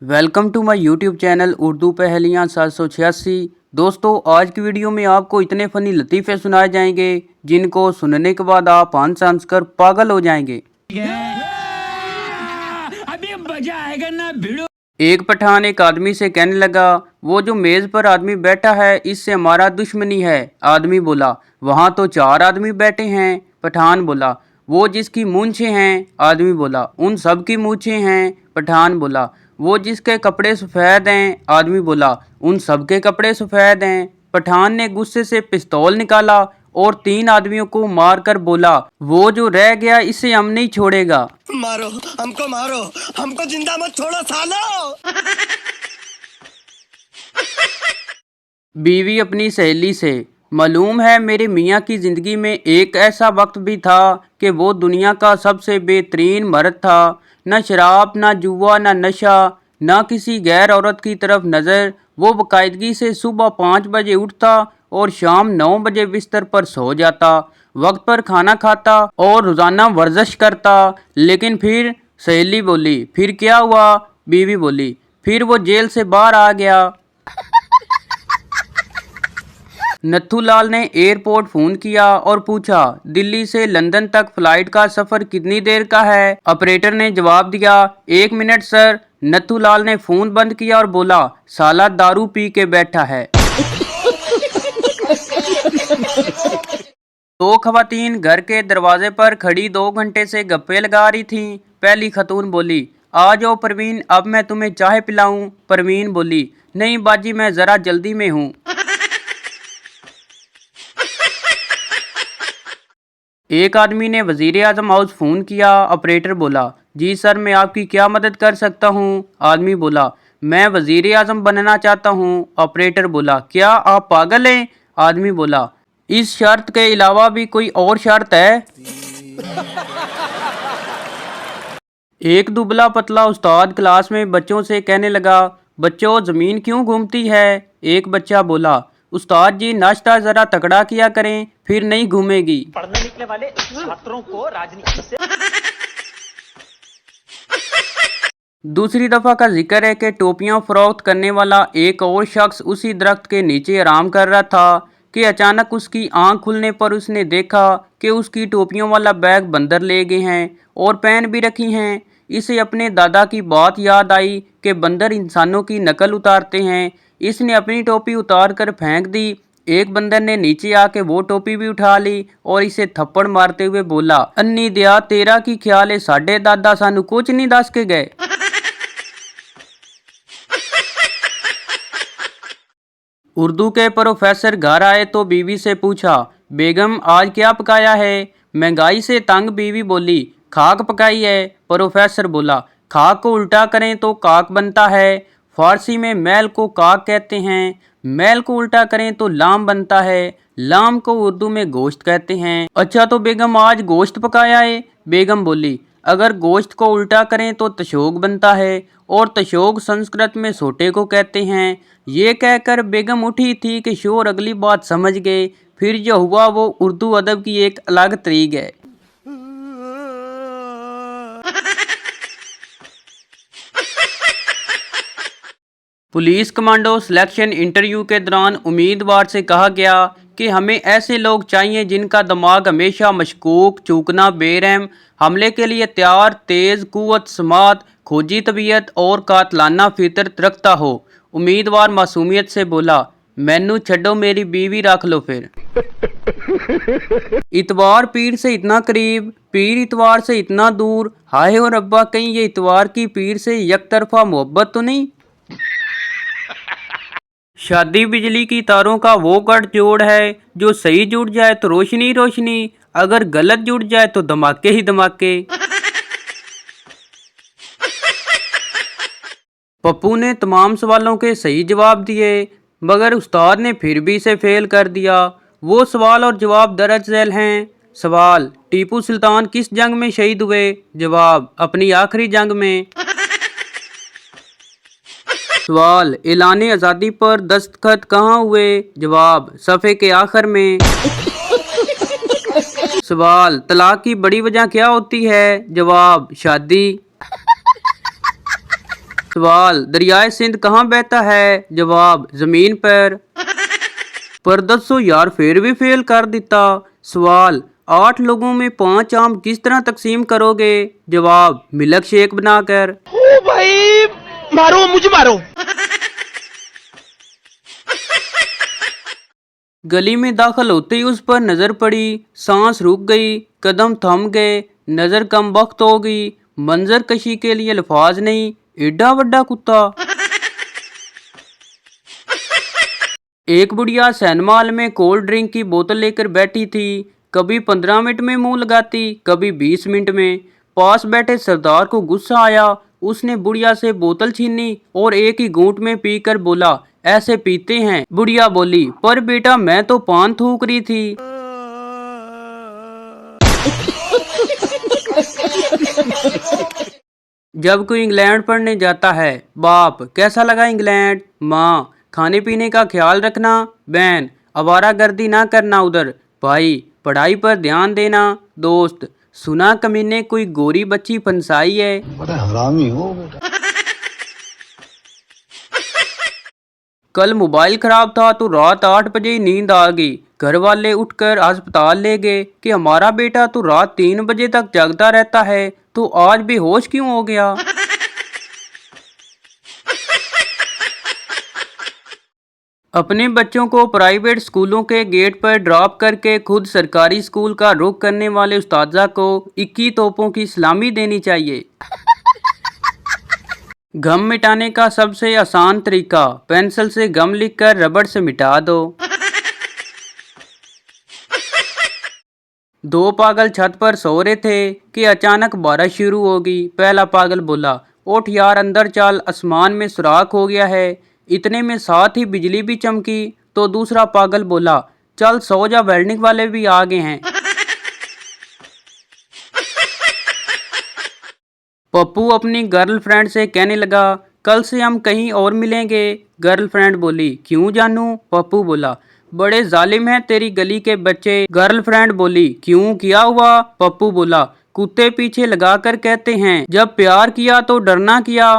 Welcome to my YouTube channel Urdu पहेलियाँ 786। दोस्तों, आज की वीडियो में आपको इतने फनी लतीफ़े सुनाए जाएंगे जिनको सुनने के बाद आप हंस हंस कर पागल हो जाएंगे। अभी मजा आएगा ना भिड़ो। एक पठान एक आदमी से कहने लगा, वो जो मेज़ पर आदमी बैठा है इससे हमारा दुश्मनी है। आदमी बोला, वहाँ तो 4 आदमी बैठे हैं। पठान बोला, वो जिसकी मूंछें हैं। आदमी बोला, उन सब की मूंछें हैं। पठान बोला, वो जिसके कपड़े सफ़ेद हैं। आदमी बोला, उन सब के कपड़े सफ़ेद हैं। पठान ने गुस्से से पिस्तौल निकाला और 3 आदमियों को मारकर बोला, वो जो रह गया इसे हम नहीं छोड़ेगा। मारो हमको जिंदा मत छोड़ो सालो। बीवी अपनी सहेली से, मालूम है मेरे मियाँ की ज़िंदगी में एक ऐसा वक्त भी था कि वो दुनिया का सबसे बेहतरीन मर्द था। न शराब, न जुआ, न नशा, न किसी गैर औरत की तरफ नज़र। वो बाकायदगी से सुबह 5 बजे उठता और शाम 9 बजे बिस्तर पर सो जाता, वक्त पर खाना खाता और रोज़ाना वर्जिश करता। लेकिन फिर सहेली बोली, फिर क्या हुआ? बीवी बोली, फिर वो जेल से बाहर आ गया। नथुलाल ने एयरपोर्ट फोन किया और पूछा, दिल्ली से लंदन तक फ्लाइट का सफर कितनी देर का है? ऑपरेटर ने जवाब दिया, 1 मिनट सर। नथुलाल ने फोन बंद किया और बोला, साला दारू पी के बैठा है। 2 खवातीन घर के दरवाजे पर खड़ी 2 घंटे से गप्पे लगा रही थीं। पहली खतून बोली, आ जाओ परवीन, अब मैं तुम्हें चाय पिलाऊं। परवीन बोली, नहीं बाजी, मैं जरा जल्दी में हूँ। एक आदमी ने वजीर आजम हाउस फ़ोन किया। ऑपरेटर बोला, जी सर, मैं आपकी क्या मदद कर सकता हूँ? आदमी बोला, मैं वजीर आजम बनना चाहता हूँ। ऑपरेटर बोला, क्या आप पागल हैं? आदमी बोला, इस शर्त के अलावा भी कोई और शर्त है? एक दुबला पतला उस्ताद क्लास में बच्चों से कहने लगा, बच्चों ज़मीन क्यों घूमती है? एक बच्चा बोला, उस्ताद जी नाश्ता ज़रा तगड़ा किया करें, फिर नहीं घूमेगी। पढ़ने निकले वाले छात्रों को राजनीति से दूसरी दफा का जिक्र है कि टोपियां फरोख्त करने वाला एक और शख्स उसी दरख्त के नीचे आराम कर रहा था कि अचानक उसकी आंख खुलने पर उसने देखा कि उसकी टोपियों वाला बैग बंदर ले गए हैं और पेन भी रखी हैं। इसे अपने दादा की बात याद आई कि बंदर इंसानों की नकल उतारते हैं। इसने अपनी टोपी उतार कर फेंक दी। एक बंदर ने नीचे आके वो टोपी भी उठा ली और इसे थप्पड़ मारते हुए बोला, अन्नी दिया तेरा की ख्याल है, साढ़े दादा सानू कुछ नहीं दस के गए। उर्दू के प्रोफेसर घर आए तो बीवी से पूछा, बेगम आज क्या पकाया है? महंगाई से तंग बीवी बोली, खाक पकाई है। प्रोफेसर बोला, खाक को उल्टा करें तो काक बनता है। फारसी में मैल को काक कहते हैं। मैल को उल्टा करें तो लाम बनता है। लाम को उर्दू में गोश्त कहते हैं। अच्छा तो बेगम आज गोश्त पकाया है? बेगम बोली, अगर गोश्त को उल्टा करें तो तशोग बनता है और तशोग संस्कृत में सोटे को कहते हैं। ये कहकर बेगम उठी थी कि शोर अगली बात समझ गए। फिर जो हुआ वो उर्दू अदब की एक अलग तरीक है। पुलिस कमांडो सिलेक्शन इंटरव्यू के दौरान उम्मीदवार से कहा गया कि हमें ऐसे लोग चाहिए जिनका दिमाग हमेशा मशकूक, चूकना, बेरहम, हमले के लिए तैयार, तेज़ कुव्वत समात, खोजी तबीयत और कातलाना फितरत रखता हो। उम्मीदवार मासूमियत से बोला, मैनू छड्डो, मेरी बीवी रख लो फिर। इतवार पीर से इतना करीब, पीर इतवार से इतना दूर। हाय और रब्बा, कहीं ये इतवार की पीर से यकतरफा मोहब्बत तो नहीं? शादी बिजली की तारों का वो गठजोड़ है, जो सही जुड़ जाए तो रोशनी रोशनी, अगर गलत जुड़ जाए तो धमाके ही धमाके। पप्पू ने तमाम सवालों के सही जवाब दिए, मगर उस्ताद ने फिर भी इसे फेल कर दिया। वो सवाल और जवाब दर्ज झेल हैं। सवाल, टीपू सुल्तान किस जंग में शहीद हुए? जवाब, अपनी आखिरी जंग में। सवाल, ऐलान आज़ादी पर दस्तखत कहाँ हुए? जवाब, सफ़े के आखिर में। सवाल, तलाक की बड़ी वजह क्या होती है? जवाब, शादी। सवाल, दरियाए सिंध कहाँ बहता है? जवाब, जमीन पर 10 यार फिर भी फेल कर दिता। सवाल, 8 लोगों में 5 आम किस तरह तकसीम करोगे? जवाब, मिल्क शेक बनाकर। ओ भाई मारो मुझे मारो। गली में दाखिल होते ही उस पर नजर पड़ी, सांस रुक गई, कदम थम गए, नजर कम वक्त हो गई, मंजर कशी के लिए अल्फाज नहीं, एडा वड्डा कुत्ता। एक बुढ़िया सिनेमा हॉल में कोल्ड ड्रिंक की बोतल लेकर बैठी थी। कभी 15 मिनट में मुंह लगाती, कभी 20 मिनट में। पास बैठे सरदार को गुस्सा आया। उसने बुढ़िया से बोतल छीनी और एक ही घूंट में पीकर बोला, ऐसे पीते हैं? बुढ़िया बोली, पर बेटा मैं तो पान थूक रही थी। जब कोई इंग्लैंड पढ़ने जाता है, बाप, कैसा लगा इंग्लैंड? माँ, खाने पीने का ख्याल रखना। बहन, आवारागर्दी ना करना उधर। भाई, पढ़ाई पर ध्यान देना। दोस्त, सुना कमीने कोई गोरी बच्ची फंसाई है। बड़ा हरामी हो बेटा। कल मोबाइल खराब था तो रात 8 बजे ही नींद आ गई। घर वाले उठकर अस्पताल ले गए कि हमारा बेटा तो रात 3 बजे तक जागता रहता है, तो आज बेहोश क्यों हो गया? अपने बच्चों को प्राइवेट स्कूलों के गेट पर ड्रॉप करके खुद सरकारी स्कूल का रुख करने वाले उस्ताजा को 21 तोपों की सलामी देनी चाहिए। गम मिटाने का सबसे आसान तरीका, पेंसिल से गम लिखकर रबड़ से मिटा दो। 2 पागल छत पर सो रहे थे कि अचानक बारिश शुरू हो गई। पहला पागल बोला, उठ यार अंदर चल, आसमान में सुराख हो गया है। इतने में साथ ही बिजली भी चमकी। तो दूसरा पागल बोला, चल सो जा, वेल्डिंग वाले भी आ गए हैं। पप्पू अपनी गर्लफ्रेंड से कहने लगा, कल से हम कहीं और मिलेंगे। गर्लफ्रेंड बोली, क्यों जानू? पप्पू बोला, बड़े जालिम हैं तेरी गली के बच्चे। गर्लफ्रेंड बोली, क्यों, क्या हुआ? पप्पू बोला, कुत्ते पीछे लगाकर कहते हैं, जब प्यार किया तो डरना किया।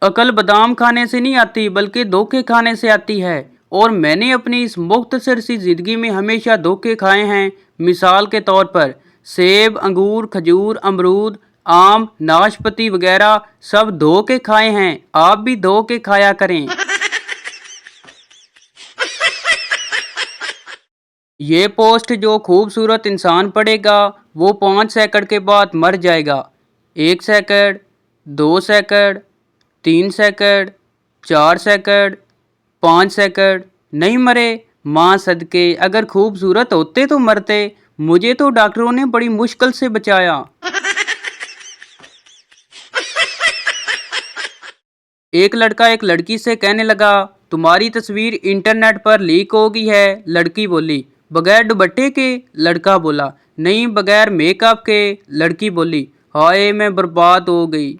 अकल बादाम खाने से नहीं आती बल्कि धोखे खाने से आती है। और मैंने अपनी इस मुख्तसर सी जिंदगी में हमेशा धोखे खाए हैं। मिसाल के तौर पर सेब, अंगूर, खजूर, अमरूद, आम, नाशपाती वगैरह सब धो के खाए हैं। आप भी धो के खाया करें। ये पोस्ट जो खूबसूरत इंसान पढ़ेगा वो 5 सेकंड के बाद मर जाएगा। 1 second, 2 second, 3 second, 4 second, 5 second. नहीं मरे? माँ सदके, अगर खूबसूरत होते तो मरते। मुझे तो डॉक्टरों ने बड़ी मुश्किल से बचाया। एक लड़का एक लड़की से कहने लगा, तुम्हारी तस्वीर इंटरनेट पर लीक हो गई है। लड़की बोली, बगैर दुपट्टे के? लड़का बोला, नहीं, बगैर मेकअप के। लड़की बोली, हाय मैं बर्बाद हो गई।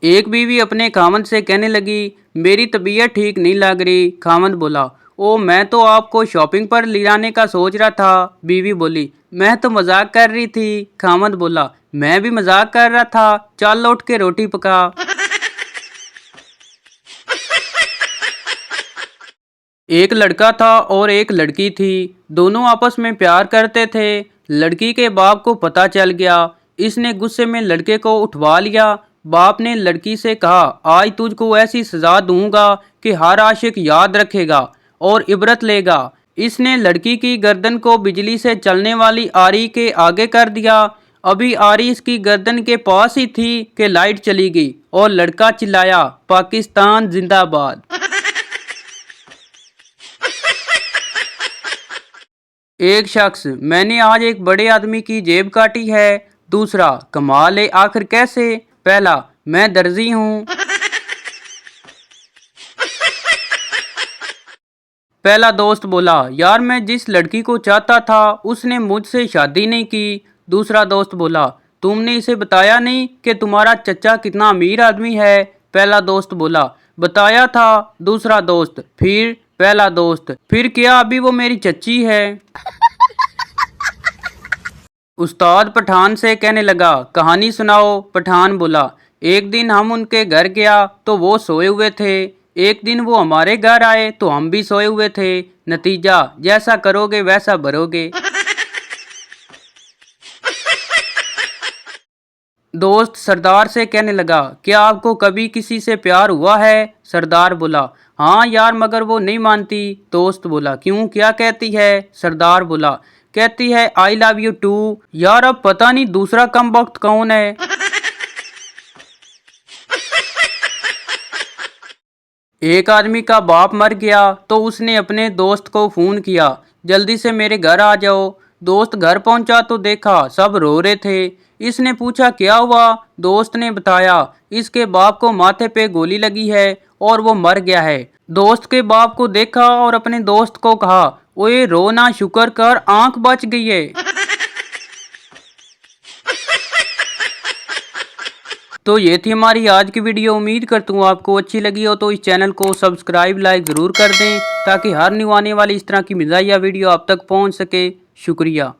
एक बीवी अपने खामद से कहने लगी, मेरी तबीयत ठीक नहीं लग रही। खामद बोला, ओ मैं तो आपको शॉपिंग पर ले जाने का सोच रहा था। बीवी बोली, मैं तो मजाक कर रही थी। खामद बोला, मैं भी मजाक कर रहा था, चल उठ के रोटी पका। एक लड़का था और एक लड़की थी। दोनों आपस में प्यार करते थे। लड़की के बाप को पता चल गया। इसने गुस्से में लड़के को उठवा लिया। बाप ने लड़की से कहा, आज तुझको ऐसी सजा दूंगा कि हर आशिक याद रखेगा और इबरत लेगा। इसने लड़की की गर्दन को बिजली से चलने वाली आरी के आगे कर दिया। अभी आरी इसकी गर्दन के पास ही थी कि लाइट चली गई और लड़का चिल्लाया, पाकिस्तान जिंदाबाद। एक शख्स, मैंने आज एक बड़े आदमी की जेब काटी है। दूसरा, कमाल है, आखिर कैसे? पहला, मैं दर्जी हूँ। पहला दोस्त बोला, यार मैं जिस लड़की को चाहता था उसने मुझसे शादी नहीं की। दूसरा दोस्त बोला, तुमने इसे बताया नहीं कि तुम्हारा चचा कितना अमीर आदमी है? पहला दोस्त बोला, बताया था। दूसरा दोस्त, फिर? पहला दोस्त, फिर क्या, अभी वो मेरी चच्ची है। उस्ताद पठान से कहने लगा, कहानी सुनाओ। पठान बोला, एक दिन हम उनके घर गया तो वो सोए हुए थे। एक दिन वो हमारे घर आए तो हम भी सोए हुए थे। नतीजा, जैसा करोगे वैसा भरोगे। दोस्त सरदार से कहने लगा, क्या आपको कभी किसी से प्यार हुआ है? सरदार बोला, हाँ यार, मगर वो नहीं मानती। दोस्त बोला, क्यों, क्या कहती है? सरदार बोला, कहती है आई लव यू टू। यार अब पता नहीं दूसरा कमबख्त कौन है। एक आदमी का बाप मर गया तो उसने अपने दोस्त को फोन किया, जल्दी से मेरे घर आ जाओ। दोस्त घर पहुंचा तो देखा सब रो रहे थे। इसने पूछा, क्या हुआ? दोस्त ने बताया, इसके बाप को माथे पे गोली लगी है और वो मर गया है। दोस्त के बाप को देखा और अपने दोस्त को कहा, ओए रो ना, शुक्र कर आंख बच गई है। तो ये थी हमारी आज की वीडियो। उम्मीद करता हूँ आपको अच्छी लगी हो, तो इस चैनल को सब्सक्राइब लाइक ज़रूर कर दें ताकि हर न्यू आने वाली इस तरह की मज़ाहिया वीडियो आप तक पहुँच सके। शुक्रिया।